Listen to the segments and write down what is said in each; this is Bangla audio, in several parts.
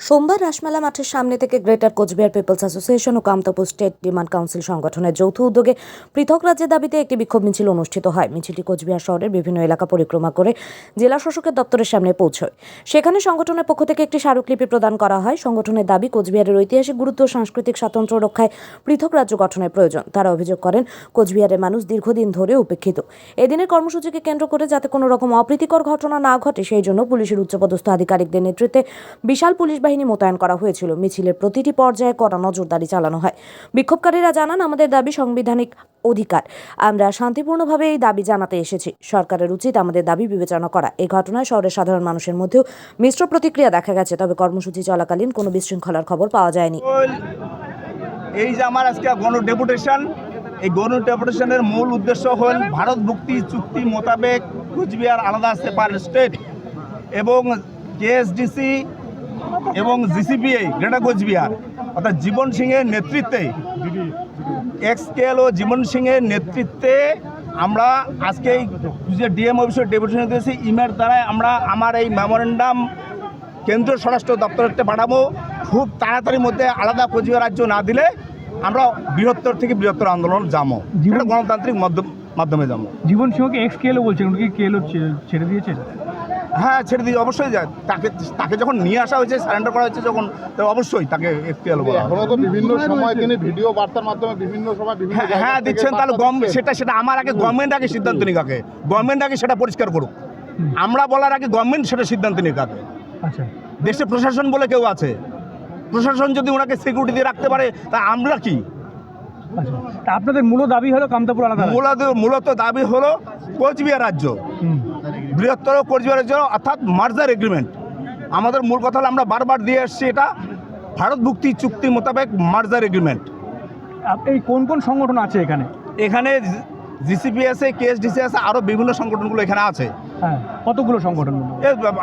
সোমবার রাসমেলা মাঠের সামনে থেকে গ্রেটার কোচবিহার পিপলস অ্যাসোসিয়েশন ও কামতাপুর স্টেট ডিমান্ড কাউন্সিল সংগঠনের যৌথ উদ্যোগে পৃথক রাজ্যের দাবিতে একটি বিক্ষোভ মিছিল অনুষ্ঠিত হয়। মিছিলটি কোচবিহার শহরের বিভিন্ন এলাকা পরিক্রমা করে জেলা শাসকের দপ্তরের সামনে পৌঁছয়। সেখানে সংগঠনের পক্ষ থেকে একটি স্মারকলিপি প্রদান করা হয়। সংগঠনের দাবি, কোচবিহারের ঐতিহাসিক গুরুত্ব ও সাংস্কৃতিক স্বাতন্ত্র্য রক্ষায় পৃথক রাজ্য গঠনের প্রয়োজন। তারা অভিযোগ করেন, কোচবিহারের মানুষ দীর্ঘদিন ধরে উপেক্ষিত। এদিনের কর্মসূচিকে কেন্দ্র করে যাতে কোনো রকম অপ্রীতিকর ঘটনা না ঘটে, সেই জন্য পুলিশের উচ্চপদস্থ আধিকারিকদের নেতৃত্বে বিশাল পুলিশ বাহিনী মোতায়েন করা হয়েছিল। মিছিলের প্রতিটি পর্যায়ে কড়া নজরদারি চালানো হয়। বিক্ষোভকারীরা জানান, আমাদের দাবি সাংবিধানিক অধিকার। আমরা শান্তিপূর্ণভাবে এই দাবি জানাতে এসেছি। সরকারের উচিত আমাদের দাবি বিবেচনা করা। এই ঘটনায় শহরের সাধারণ মানুষের মধ্যেও মিশ্র প্রতিক্রিয়া দেখা গেছে, তবে কর্মসূচি চলাকালীন কোনো বিশৃঙ্খলার খবর পাওয়া যায়নি। এই যে আমার আজকে গণ ডেপুটেশন, এই গণ ডেপুটেশনের মূল উদ্দেশ্য হল ভারত মুক্তি চুক্তি মোতাবেক কোচবিহার আলাদা সেপারেট স্টেট এবং কেএসডিসি এবং জিসিপিএ গ্রেটার কোচবিহার অর্থাৎ জীবন সিংয়ের নেতৃত্বে এক্সকেল ও জীবন সিংয়ের নেতৃত্বে আমরা আজকে যে ডিএম অফিসের ডেপুটেশন দিয়েছি, ইমেল দ্বারাই আমরা আমার এই মেমোরেন্ডাম কেন্দ্রীয় স্বরাষ্ট্র দপ্তরতে পাঠাবো। খুব তাড়াতাড়ির মধ্যে আলাদা কোচবিহার রাজ্য না দিলে আমরা বৃহত্তর থেকে বৃহত্তর আন্দোলন যাবো, গণতান্ত্রিক মাধ্যমে যাবো। জীবন সিংহকে এক্সকেলও বলছেন, উনি কি কেএলও ছেড়ে দিয়েছেন? হ্যাঁ, ছেড়ে দিয়ে অবশ্যই যায়। তাকে যখন নিয়ে আসা হয়েছে, সারেন্ডার করা হয়েছে যখন, তো অবশ্যই তাকে এফটিএল বলা। এখনো তো বিভিন্ন সময় তিনি ভিডিও বার্তার মাধ্যমে বিভিন্ন সময় হ্যাঁ দিচ্ছেন। তাহলে সেটা আমার আগে গভর্নমেন্ট আগে সিদ্ধান্ত নিক, আগে গভর্নমেন্ট আগে সেটা পরিষ্কার করুক। আমরা বলার আগে গভর্নমেন্ট সেটা সিদ্ধান্ত নিক আগে। আচ্ছা, দেশে প্রশাসন বলে কেউ আছে, প্রশাসন যদি ওনাকে সিকিউরিটি দিয়ে রাখতে পারে, তা আমরা কি? আচ্ছা, তা আপনাদের মূল দাবি হলো কামতাপুর আলাদা। মূলত দাবি হলো কোচবিহার রাজ্য, বৃহত্তর কোচবিহার রাজ্য অর্থাৎ মার্জার এগ্রিমেন্ট। আমাদের মূল কথা হলো, আমরা বারবার দিয়ে এসছি, এটা ভারত মুক্তি চুক্তি মোতাবেক মার্জার এগ্রিমেন্ট। এই কোন কোন সংগঠন আছে এখানে? এখানে জিসিপি আছে, কেএসডিসি আছে, আরও বিভিন্ন সংগঠনগুলো এখানে আছে। হ্যাঁ, কতগুলো সংগঠন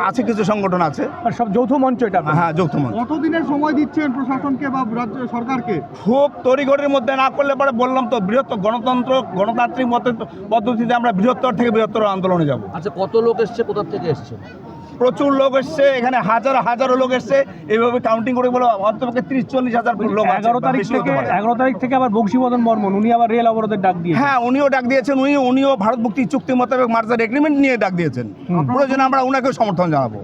আছে? কিছু সংগঠন আছে। আর সব যৌথ মঞ্চ এটা? হ্যাঁ, যৌথ মঞ্চ। কতদিনের সময় দিচ্ছেন প্রশাসনকে বা রাজ্য সরকারকে? খুব তড়িঘড়ির মধ্যে না করলে পরে বললাম তো, বৃহত্তর গণতান্ত্রিক পদ্ধতিতে আমরা বৃহত্তর থেকে বৃহত্তর আন্দোলনে যাব। আচ্ছা, কত লোক এসছে, কোথা থেকে এসছে? প্রচুর লোক এসছে, এখানে হাজারো লোক এসছে। এইভাবে কাউন্টিং করে বলো অন্তপক্ষে 30-40 হাজার লোক। 11 তারিখ থেকে আবার বংশীবদন বর্মন, উনি আবার রেল অবরোধের ডাক দিয়েছেন। হ্যাঁ, উনিও ডাক দিয়েছেন। উনিও ভারত মুক্তি চুক্তি মোতাবেক মার্জার এগ্রিমেন্ট নিয়ে ডাক দিয়েছেন। প্রয়োজনে আমরা ওনাকেও সমর্থন জানাবো।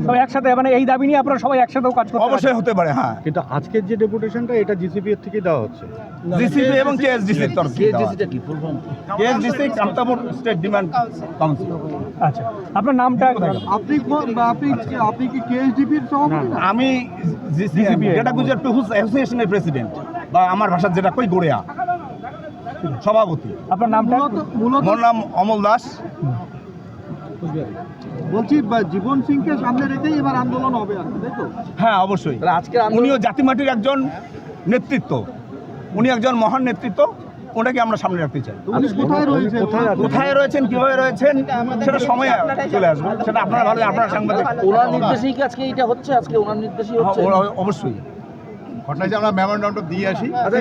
সবাই একসাথে, মানে এই দাবি নিয়ে আপনারা সবাই একসাথেও কাজ করতে? অবশ্যই হতে পারে। হ্যাঁ, কিন্তু আজকের যে ডেপুটেশনটা, এটা জিসিপি এর থেকে দেওয়া হচ্ছে, জিসিপি এবং কেএসডিসির তরফ থেকে। কেএসডিসিটা কি full form? KSDC Kamatapur state demand council. আচ্ছা, আপনার নামটা? আপনি কি কেএসডিপির সভাপতি? আমি যেটা গুজরাট পিপলস অ্যাসোসিয়েশনের প্রেসিডেন্ট, বা আমার ভাষার যেটা কই গড়িয়া সভাপতি। আপনার নামটা? মোর নাম অমল দাস। বলছি, জীবন সিংকে সামনে রেখেই এবার আন্দোলন হবে, তাই তো? হ্যাঁ, অবশ্যই। আজকে উনিও জাতিমাটির একজন নেতৃত্ব, উনি একজন মহান নেতৃত্ব, ওনাকে আমরা সামনে রাখতে চাই। কোথায় রয়েছেন, কিভাবে রয়েছেন, সেটা সময় চলে আসবে। সেটা আপনারা ভালো, আপনারা সাংবাদিক। ওনার নির্দেশেই কি আজকে এটা হচ্ছে? আজকে ওনার নির্দেশেই হচ্ছে? অবশ্যই। ঘটনা যে আমরা মেমোরেন্ডামটা দিয়ে আসি। আচ্ছা,